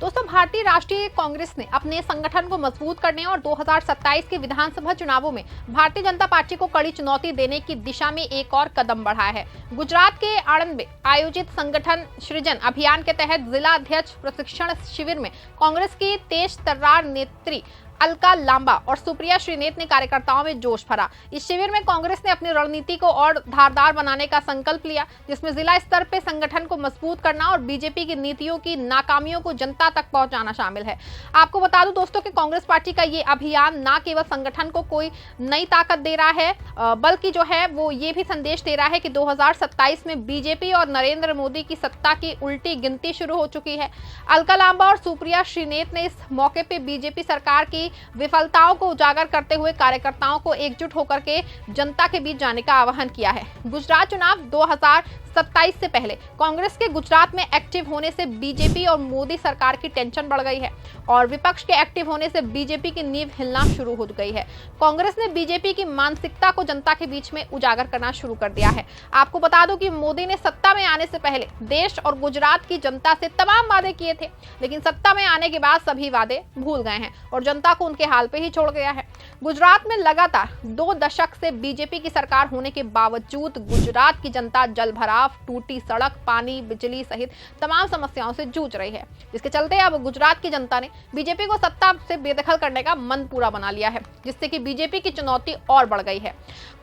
दोस्तों, भारतीय राष्ट्रीय कांग्रेस ने अपने संगठन को मजबूत करने और 2027 के विधानसभा चुनावों में भारतीय जनता पार्टी को कड़ी चुनौती देने की दिशा में एक और कदम बढ़ाया है। गुजरात के आणंद में आयोजित संगठन सृजन अभियान के तहत जिला अध्यक्ष प्रशिक्षण शिविर में कांग्रेस की तेज तर्रार नेत्री अलका लांबा और सुप्रिया श्रीनेत ने कार्यकर्ताओं में जोश भरा। इस शिविर में कांग्रेस ने अपनी रणनीति को और धारदार बनाने का संकल्प लिया, जिसमें जिला स्तर पर संगठन को मजबूत करना और बीजेपी की नीतियों की नाकामियों को जनता तक पहुंचाना शामिल है। आपको बता दूं दोस्तों कि कांग्रेस पार्टी का ये अभियान न केवल संगठन को कोई नई ताकत दे रहा है, बल्कि जो है वो ये भी संदेश दे रहा है कि 2027 में बीजेपी और नरेंद्र मोदी की सत्ता की उल्टी गिनती शुरू हो चुकी है। अलका लांबा और सुप्रिया श्रीनेत ने इस मौके पर बीजेपी सरकार की विफलताओं को उजागर करते हुए कार्यकर्ताओं को एकजुट होकर के जनता के बीच जाने का आह्वान किया है। गुजरात चुनाव 2027 से पहले कांग्रेस के गुजरात में एक्टिव होने से बीजेपी और मोदी सरकार की टेंशन बढ़ गई है और विपक्ष के एक्टिव होने से बीजेपी की नींव हिलना शुरू हो गई है। कांग्रेस ने बीजेपी की मानसिकता को जनता के बीच में उजागर करना शुरू कर दिया है। आपको बता दूं कि मोदी ने सत्ता में आने से पहले देश और गुजरात की जनता से तमाम वादे किए थे, लेकिन सत्ता में आने के बाद सभी वादे भूल गए हैं और जनता को उनके हाल पे ही छोड़ गया है। गुजरात में लगातार 2 दशक से बीजेपी की सरकार होने के बावजूद गुजरात की जनता जल भराव, टूटी सड़क, पानी, बिजली सहित तमाम समस्याओं से जूझ रही है, जिसके चलते अब गुजरात की जनता ने बीजेपी को सत्ता से बेदखल करने का मन पूरा बना लिया है, जिससे कि बीजेपी की चुनौती और बढ़ गई है।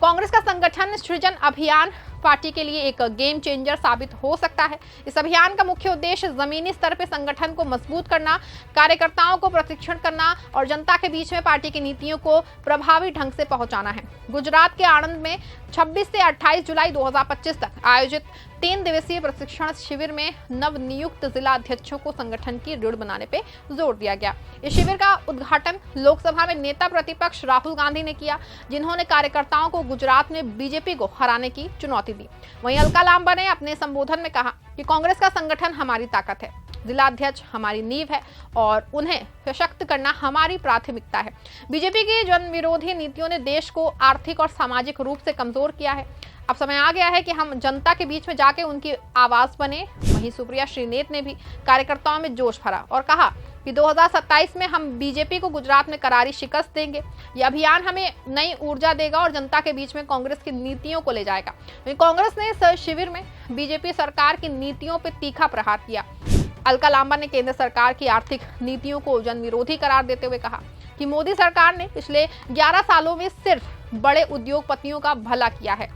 कांग्रेस का संगठन सृजन अभियान पार्टी के लिए एक गेम चेंजर साबित हो सकता है। इस अभियान का मुख्य उद्देश्य जमीनी स्तर पर संगठन को मजबूत करना, कार्यकर्ताओं को प्रशिक्षण करना और जनता के बीच में पार्टी की नीतियों को प्रभावी ढंग से पहुंचाना है। गुजरात के आणंद में 26 से 28 जुलाई 2025 तक आयोजित 3 दिवसीय प्रशिक्षण शिविर में नवनियुक्त जिला अध्यक्षों को संगठन की रीढ़ बनाने पे जोर दिया गया। इस शिविर का उद्घाटन लोकसभा में नेता प्रतिपक्ष राहुल गांधी ने किया, जिन्होंने कार्यकर्ताओं को गुजरात में बीजेपी को हराने की चुनौती दी। वहीं अलका लांबा ने अपने संबोधन में कहा कि कांग्रेस का संगठन हमारी ताकत है, जिला अध्यक्ष हमारी नींव है और उन्हें सशक्त करना हमारी प्राथमिकता है। बीजेपी की जन विरोधी नीतियों ने देश को आर्थिक और सामाजिक रूप से कमजोर किया है। अब समय आ गया है कि हम जनता के बीच में जाके उनकी आवाज बने। वहीं सुप्रिया श्रीनेत ने भी कार्यकर्ताओं में जोश भरा और कहा कि 2027 में हम बीजेपी को गुजरात में करारी शिकस्त देंगे। यह अभियान हमें नई ऊर्जा देगा और जनता के बीच में कांग्रेस की नीतियों को ले जाएगा। वहीं कांग्रेस ने इस शिविर में बीजेपी सरकार की नीतियों पर तीखा प्रहार किया। अलका लांबा ने केंद्र सरकार की आर्थिक नीतियों को जन विरोधी करार देते हुए कहा कि मोदी सरकार ने पिछले 11 सालों में सिर्फ बड़े उद्योगपतियों का भला किया है।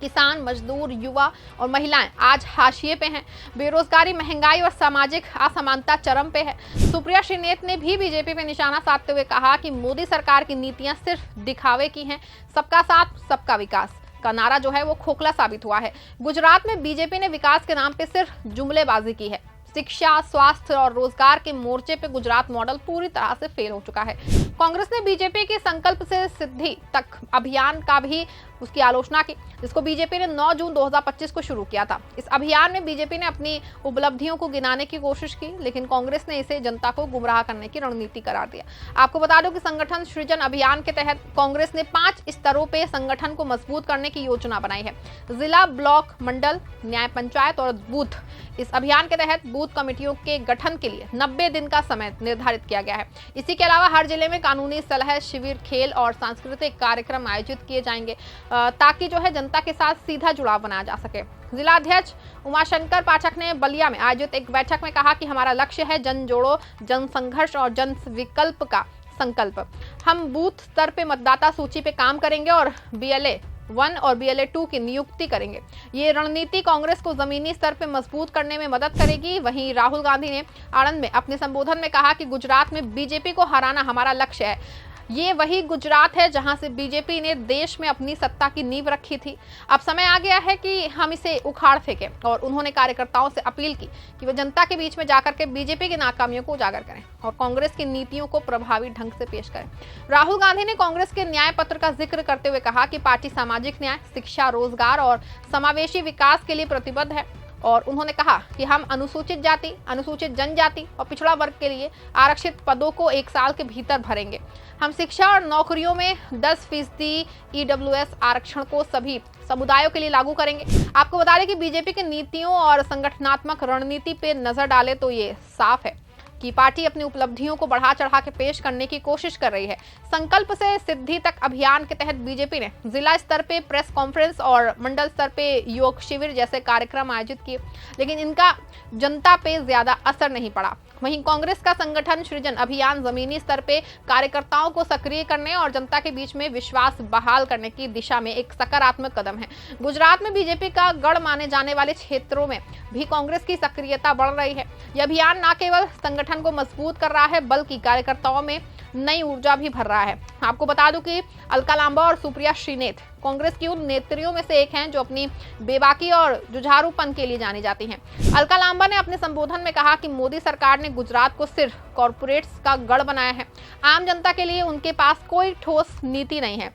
किसान, मजदूर, युवा और महिलाएं आज हाशिए पे हैं। बेरोजगारी, महंगाई और सामाजिक असमानता चरम पे है। सुप्रिया श्रीनेत ने भी बीजेपी पे निशाना साधते हुए कहा कि मोदी सरकार की नीतियां सिर्फ दिखावे की हैं। सबका साथ, सबका विकास का नारा जो है वो खोखला साबित हुआ है। गुजरात में बीजेपी ने विकास के नाम पे सिर्फ जुमलेबाजी की है। शिक्षा, स्वास्थ्य और रोजगार के मोर्चे पे गुजरात मॉडल पूरी तरह से फेल हो चुका है। कांग्रेस ने बीजेपी के संकल्प से सिद्धि तक अभियान का भी उसकी आलोचना की, जिसको बीजेपी ने 9 जून 2025 को शुरू किया था। इस अभियान में बीजेपी ने अपनी उपलब्धियों को गिनाने की कोशिश की, लेकिन कांग्रेस ने इसे जनता को गुमराह करने की रणनीति करार दिया। आपको बता दो कि संगठन सृजन अभियान के तहत कांग्रेस ने 5 स्तरों पे संगठन को मजबूत करने की योजना बनाई है। जिला, ब्लॉक, मंडल, न्याय पंचायत और बूथ। इस अभियान के तहत बूथ कमेटियों के गठन के लिए 90 दिन का समय निर्धारित किया गया है। इसी के अलावा हर जिले में कानूनी सलाह शिविर, खेल और सांस्कृतिक कार्यक्रम आयोजित किए जाएंगे, ताकि जो है जनता के साथ सीधा जुड़ाव बनाया जा सके। जिला अध्यक्ष उमाशंकर पाठक ने बलिया में आयोजित एक बैठक में कहा कि हमारा लक्ष्य है जन जोड़ो, जन संघर्ष और जन विकल्प का संकल्प। हम बूथ स्तर पे मतदाता सूची पे काम करेंगे और BLA 1 और BLA 2 की नियुक्ति करेंगे। ये रणनीति कांग्रेस को जमीनी स्तर पर मजबूत करने में मदद करेगी। वहीं राहुल गांधी ने आणंद में अपने संबोधन में कहा कि गुजरात में बीजेपी को हराना हमारा लक्ष्य है। ये वही गुजरात है जहां से बीजेपी ने देश में अपनी सत्ता की नींव रखी थी। अब समय आ गया है कि हम इसे उखाड़ फेंकें और उन्होंने कार्यकर्ताओं से अपील की कि वे जनता के बीच में जाकर के बीजेपी की नाकामियों को उजागर करें और कांग्रेस की नीतियों को प्रभावी ढंग से पेश करें। राहुल गांधी ने कांग्रेस के न्याय पत्र का जिक्र करते हुए कहा कि पार्टी सामाजिक न्याय, शिक्षा, रोजगार और समावेशी विकास के लिए प्रतिबद्ध है और उन्होंने कहा कि हम अनुसूचित जाति, अनुसूचित जनजाति और पिछड़ा वर्ग के लिए आरक्षित पदों को 1 साल के भीतर भरेंगे। हम शिक्षा और नौकरियों में 10% EWS आरक्षण को सभी समुदायों के लिए लागू करेंगे। आपको बता दें कि बीजेपी की नीतियों और संगठनात्मक रणनीति पे नजर डाले तो ये साफ है कि पार्टी अपनी उपलब्धियों को बढ़ा चढ़ा के पेश करने की कोशिश कर रही है। संकल्प से सिद्धि तक अभियान के तहत बीजेपी ने जिला स्तर पे प्रेस कॉन्फ्रेंस और मंडल स्तर पे योग शिविर जैसे कार्यक्रम आयोजित किए, लेकिन इनका जनता पे ज्यादा असर नहीं पड़ा। वहीं कांग्रेस का संगठन सृजन अभियान जमीनी स्तर पे कार्यकर्ताओं को सक्रिय करने और जनता के बीच में विश्वास बहाल करने की दिशा में एक सकारात्मक कदम है। गुजरात में बीजेपी का गढ़ माने जाने वाले क्षेत्रों में भी कांग्रेस की सक्रियता बढ़ रही है। यह अभियान न केवल संगठन को मजबूत कर रहा है बल्कि कार्यकर्ताओं में नई ऊर्जा भी भर रहा है। आपको बता दूं कि अलका लांबा और सुप्रिया श्रीनेत कांग्रेस की उन नेत्रियों में से एक हैं जो अपनी बेबाकी और जुझारूपन के लिए जानी जाती हैं। अलका लांबा ने अपने संबोधन में कहा कि मोदी सरकार ने गुजरात को सिर्फ कॉरपोरेट्स का गढ़ बनाया है। आम जनता के लिए उनके पास कोई ठोस नीति नहीं है।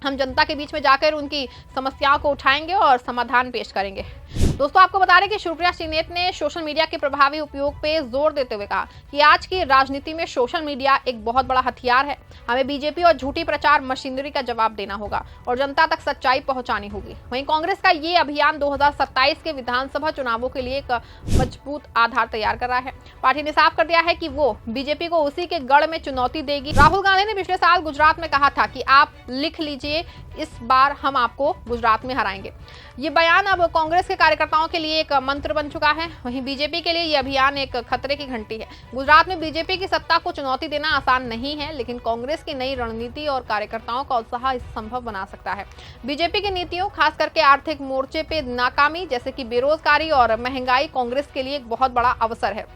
हम जनता के बीच में जाकर उनकी समस्याओं को उठाएंगे और समाधान पेश करेंगे। दोस्तों, आपको बता दें कि सुप्रिया श्रीनेत ने सोशल मीडिया के प्रभावी उपयोग पे जोर देते हुए कहा कि आज की राजनीति में सोशल मीडिया एक बहुत बड़ा हथियार है। हमें बीजेपी और झूठी प्रचार मशीनरी का जवाब देना होगा और जनता तक सच्चाई पहुंचानी होगी। वहीं कांग्रेस का ये अभियान 2027 के विधानसभा चुनावों के लिए एक मजबूत आधार तैयार कर रहा है। पार्टी ने साफ कर दिया है कि वो बीजेपी को उसी के गढ़ में चुनौती देगी। राहुल गांधी ने पिछले साल गुजरात में कहा था कि आप लिख लीजिए, इस बार हम आपको गुजरात में हराएंगे। ये बयान अब कांग्रेस के कार्यकर्ताओं के लिए एक मंत्र बन चुका है। वहीं बीजेपी के लिए ये अभियान एक खतरे की घंटी है। गुजरात में बीजेपी की सत्ता को चुनौती देना आसान नहीं है, लेकिन कांग्रेस की नई रणनीति और कार्यकर्ताओं का उत्साह इसे संभव बना सकता है। बीजेपी की नीतियों, खास करके आर्थिक मोर्चे पे नाकामी जैसे कि बेरोजगारी और महंगाई, कांग्रेस के लिए एक बहुत बड़ा अवसर है।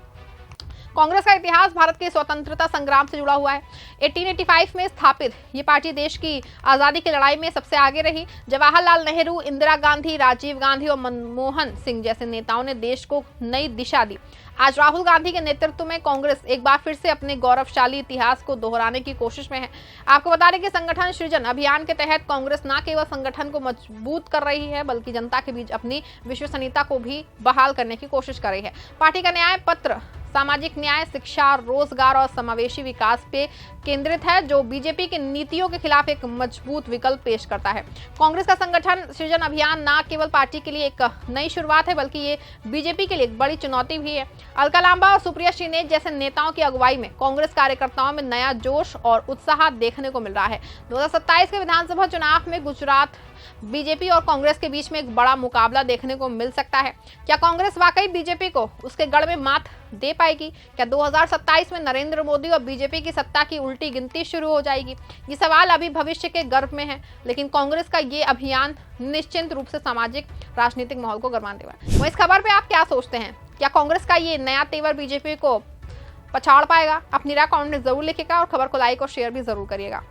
कांग्रेस का इतिहास भारत के स्वतंत्रता संग्राम से जुड़ा हुआ है। 1885 में स्थापित ये पार्टी देश की आजादी की लड़ाई में सबसे आगे रही। जवाहरलाल नेहरू, इंदिरा गांधी, राजीव गांधी और मनमोहन सिंह जैसे नेताओं ने देश को नई दिशा दी। आज राहुल गांधी के नेतृत्व में कांग्रेस एक बार फिर से अपने गौरवशाली इतिहास को दोहराने की कोशिश में है। आपको बता दें कि संगठन सृजन अभियान के तहत कांग्रेस न केवल संगठन को मजबूत कर रही है बल्कि जनता के बीच अपनी विश्वसनीयता को भी बहाल करने की कोशिश कर रही है। पार्टी का न्याय पत्र सामाजिक न्याय, शिक्षा, रोजगार और समावेशी विकास पे केंद्रित है, जो बीजेपी की नीतियों के खिलाफ एक मजबूत विकल्प पेश करता है। कांग्रेस का संगठन सृजन अभियान न केवल पार्टी के लिए एक नई शुरुआत है बल्कि ये बीजेपी के लिए एक बड़ी चुनौती भी है। अलका लांबा और सुप्रिया श्रीनेत जैसे नेताओं की अगुवाई में कांग्रेस कार्यकर्ताओं में नया जोश और उत्साह देखने को मिल रहा है। 2027 के विधानसभा चुनाव में गुजरात बीजेपी और कांग्रेस के बीच में एक बड़ा मुकाबला देखने को मिल सकता है। क्या कांग्रेस वाकई बीजेपी को उसके गढ़ में मात दे पाएगी? क्या 2027 में नरेंद्र मोदी और बीजेपी की सत्ता की उल्टी गिनती शुरू हो जाएगी? ये सवाल अभी भविष्य के गर्भ में है, लेकिन कांग्रेस का ये अभियान निश्चित रूप से सामाजिक राजनीतिक माहौल को गरमा देगा। वो इस खबर पे आप क्या सोचते हैं? क्या कांग्रेस का ये नया तेवर बीजेपी को पछाड़ पाएगा? अपनी राय कमेंट में जरूर लिखिएगा और खबर को लाइक और शेयर भी जरूर करिएगा।